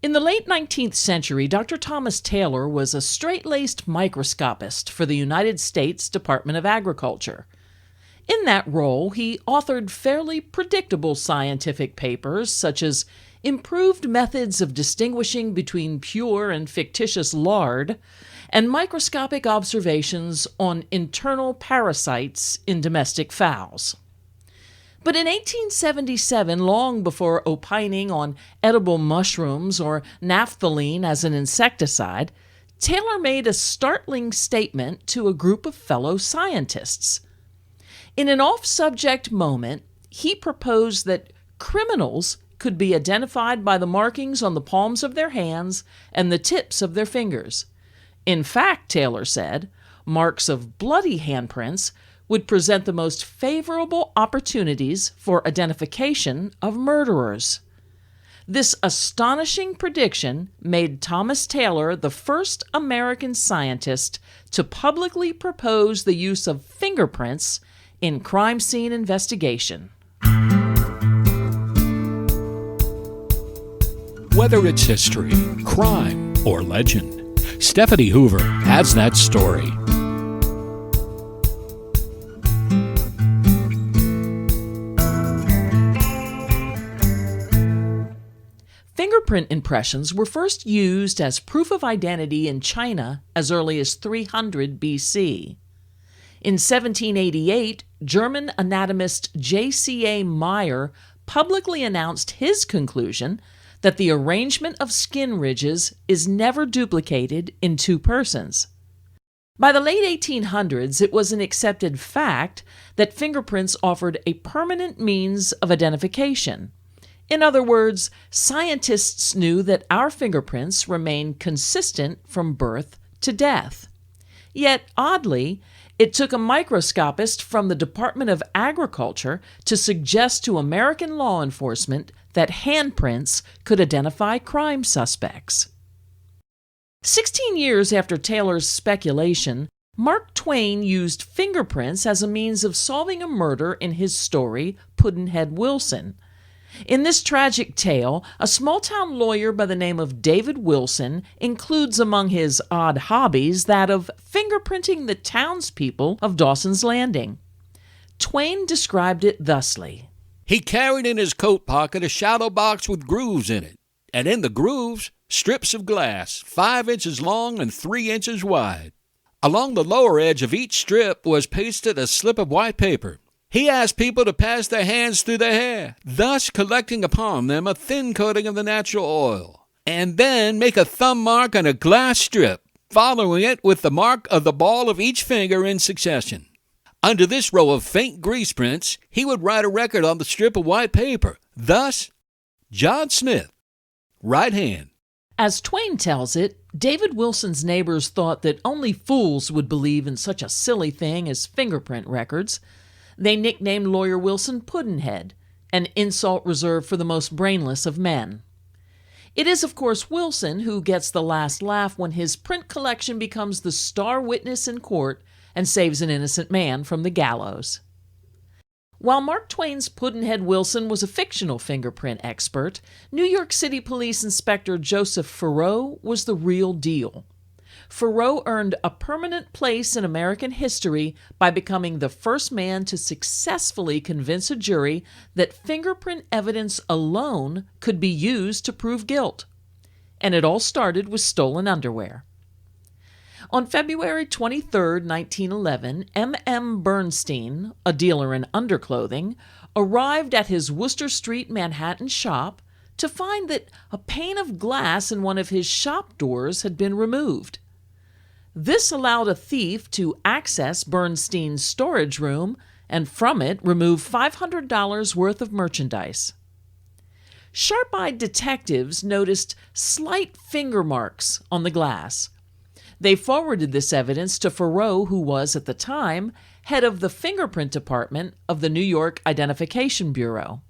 In the late 19th century, Dr. Thomas Taylor was a straight-laced microscopist for the United States Department of Agriculture. In that role, he authored fairly predictable scientific papers such as Improved Methods of Distinguishing Between Pure and Fictitious Lard and Microscopic Observations on Internal Parasites in Domestic Fowls. But in 1877, long before opining on edible mushrooms or naphthalene as an insecticide, Taylor made a startling statement to a group of fellow scientists. In an off-subject moment, he proposed that criminals could be identified by the markings on the palms of their hands and the tips of their fingers. In fact, Taylor said, marks of bloody handprints would present the most favorable opportunities for identification of murderers. This astonishing prediction made Thomas Taylor the first American scientist to publicly propose the use of fingerprints in crime scene investigation. Whether it's history, crime, or legend, Stephanie Hoover has that story. Fingerprint impressions were first used as proof of identity in China as early as 300 BC. In 1788, German anatomist J.C.A. Meyer publicly announced his conclusion that the arrangement of skin ridges is never duplicated in two persons. By the late 1800s, it was an accepted fact that fingerprints offered a permanent means of identification. In other words, scientists knew that our fingerprints remain consistent from birth to death. Yet, oddly, it took a microscopist from the Department of Agriculture to suggest to American law enforcement that handprints could identify crime suspects. 16 years after Taylor's speculation, Mark Twain used fingerprints as a means of solving a murder in his story, Pudd'nhead Wilson. In this tragic tale, a small-town lawyer by the name of David Wilson includes among his odd hobbies that of fingerprinting the townspeople of Dawson's Landing. Twain described it thusly. He carried in his coat pocket a shadow box with grooves in it, and in the grooves, strips of glass 5 inches long and 3 inches wide. Along the lower edge of each strip was pasted a slip of white paper. He asked people to pass their hands through their hair, thus collecting upon them a thin coating of the natural oil, and then make a thumb mark on a glass strip, following it with the mark of the ball of each finger in succession. Under this row of faint grease prints, he would write a record on the strip of white paper, thus, John Smith, right hand. As Twain tells it, David Wilson's neighbors thought that only fools would believe in such a silly thing as fingerprint records. They nicknamed Lawyer Wilson Pudd'nhead, an insult reserved for the most brainless of men. It is, of course, Wilson who gets the last laugh when his print collection becomes the star witness in court and saves an innocent man from the gallows. While Mark Twain's Pudd'nhead Wilson was a fictional fingerprint expert, New York City Police Inspector Joseph Faurot was the real deal. Faurot earned a permanent place in American history by becoming the first man to successfully convince a jury that fingerprint evidence alone could be used to prove guilt. And it all started with stolen underwear. On February 23, 1911, M.M. Bernstein, a dealer in underclothing, arrived at his Worcester Street, Manhattan shop to find that a pane of glass in one of his shop doors had been removed. This allowed a thief to access Bernstein's storage room and from it remove $500 worth of merchandise. Sharp-eyed detectives noticed slight finger marks on the glass. They forwarded this evidence to Faurot, who was, at the time, head of the fingerprint department of the New York Identification Bureau.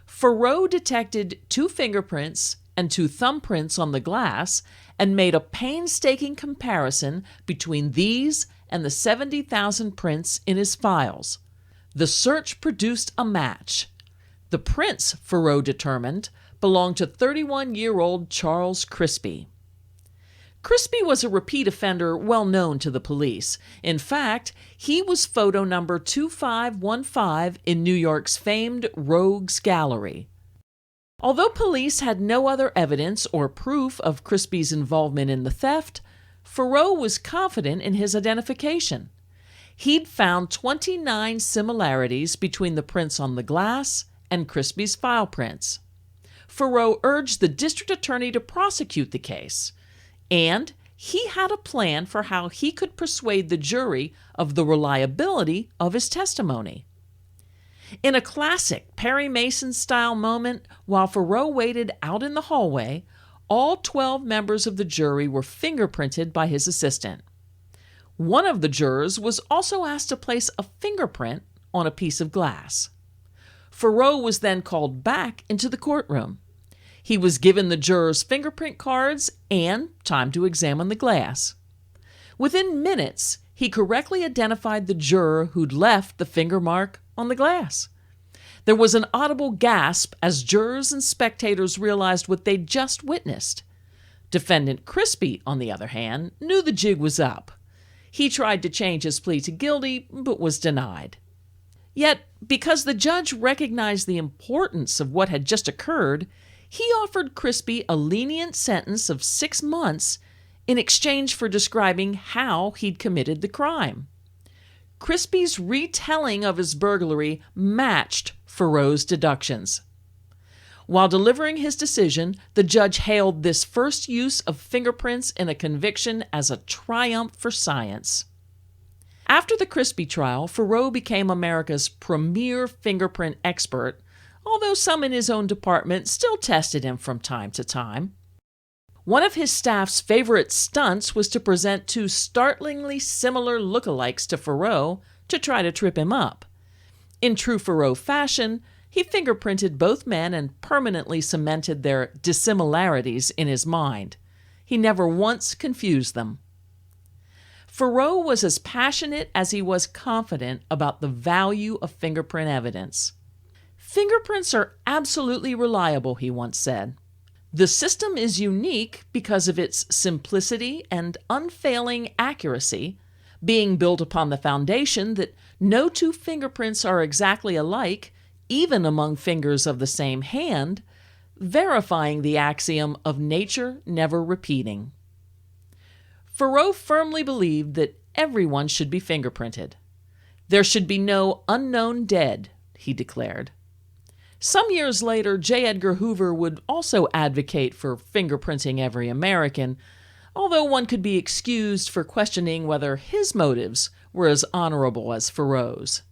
Faurot detected 2 fingerprints and 2 thumbprints on the glass and made a painstaking comparison between these and the 70,000 prints in his files. The search produced a match. The prints, Faurot determined, belonged to 31-year-old Charles Crispy. Crispy was a repeat offender well known to the police. In fact, he was photo number 2515 in New York's famed Rogues Gallery. Although police had no other evidence or proof of Crispy's involvement in the theft, Faurot was confident in his identification. He'd found 29 similarities between the prints on the glass and Crispy's file prints. Faurot urged the district attorney to prosecute the case, and he had a plan for how he could persuade the jury of the reliability of his testimony. In a classic Perry Mason-style moment, while Faurot waited out in the hallway, all 12 members of the jury were fingerprinted by his assistant. One of the jurors was also asked to place a fingerprint on a piece of glass. Faurot was then called back into the courtroom. He was given the jurors' fingerprint cards and time to examine the glass. Within minutes, he correctly identified the juror who'd left the finger mark on the glass. There was an audible gasp as jurors and spectators realized what they'd just witnessed. Defendant Crispy, on the other hand, knew the jig was up. He tried to change his plea to guilty, but was denied. Yet, because the judge recognized the importance of what had just occurred, he offered Crispy a lenient sentence of 6 months in exchange for describing how he'd committed the crime. Crispy's retelling of his burglary matched Faurot's deductions. While delivering his decision, the judge hailed this first use of fingerprints in a conviction as a triumph for science. After the Crispy trial, Faurot became America's premier fingerprint expert, although some in his own department still tested him from time to time. One of his staff's favorite stunts was to present 2 startlingly similar lookalikes to Faurot to try to trip him up. In true Faurot fashion, he fingerprinted both men and permanently cemented their dissimilarities in his mind. He never once confused them. Faurot was as passionate as he was confident about the value of fingerprint evidence. "Fingerprints are absolutely reliable," he once said. "The system is unique because of its simplicity and unfailing accuracy, being built upon the foundation that no 2 fingerprints are exactly alike, even among fingers of the same hand, verifying the axiom of nature never repeating." Faurot firmly believed that everyone should be fingerprinted. "There should be no unknown dead," he declared. Some years later, J. Edgar Hoover would also advocate for fingerprinting every American, although one could be excused for questioning whether his motives were as honorable as Faurot's.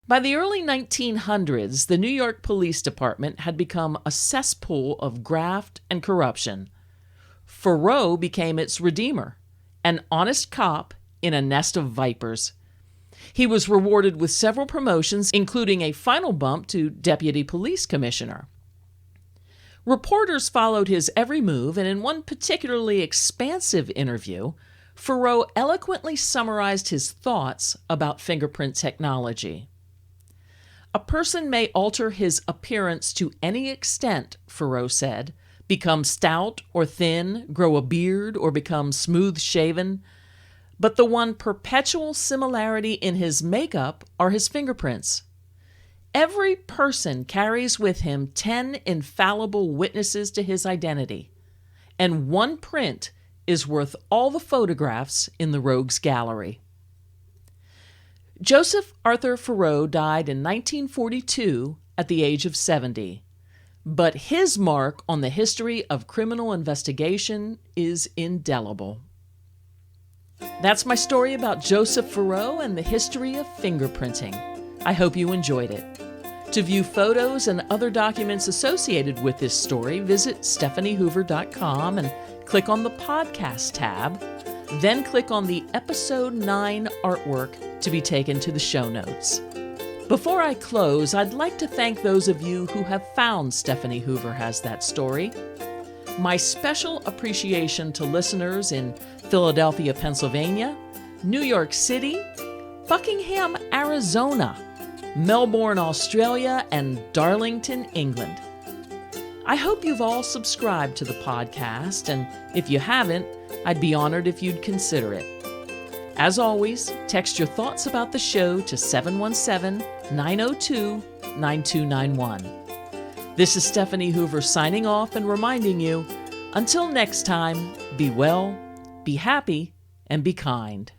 By the early 1900s, the New York Police Department had become a cesspool of graft and corruption. Faurot became its redeemer, an honest cop in a nest of vipers. He was rewarded with several promotions, including a final bump to Deputy Police Commissioner. Reporters followed his every move, and in one particularly expansive interview, Faurot eloquently summarized his thoughts about fingerprint technology. "A person may alter his appearance to any extent," Faurot said, "become stout or thin, grow a beard, or become smooth-shaven, but the one perpetual similarity in his makeup are his fingerprints. Every person carries with him 10 infallible witnesses to his identity, and one print is worth all the photographs in the Rogues Gallery." Joseph Arthur Faurot died in 1942 at the age of 70, but his mark on the history of criminal investigation is indelible. That's my story about Joseph Faurot and the history of fingerprinting. I hope you enjoyed it. To view photos and other documents associated with this story, visit stephaniehoover.com and click on the podcast tab. Then click on the Episode 9 artwork to be taken to the show notes. Before I close, I'd like to thank those of you who have found Stephanie Hoover Has That Story. My special appreciation to listeners in Philadelphia, Pennsylvania, New York City, Buckingham, Arizona, Melbourne, Australia, and Darlington, England. I hope you've all subscribed to the podcast, and if you haven't, I'd be honored if you'd consider it. As always, text your thoughts about the show to 717-902-9291. This is Stephanie Hoover signing off and reminding you, until next time, be well, be happy, and be kind.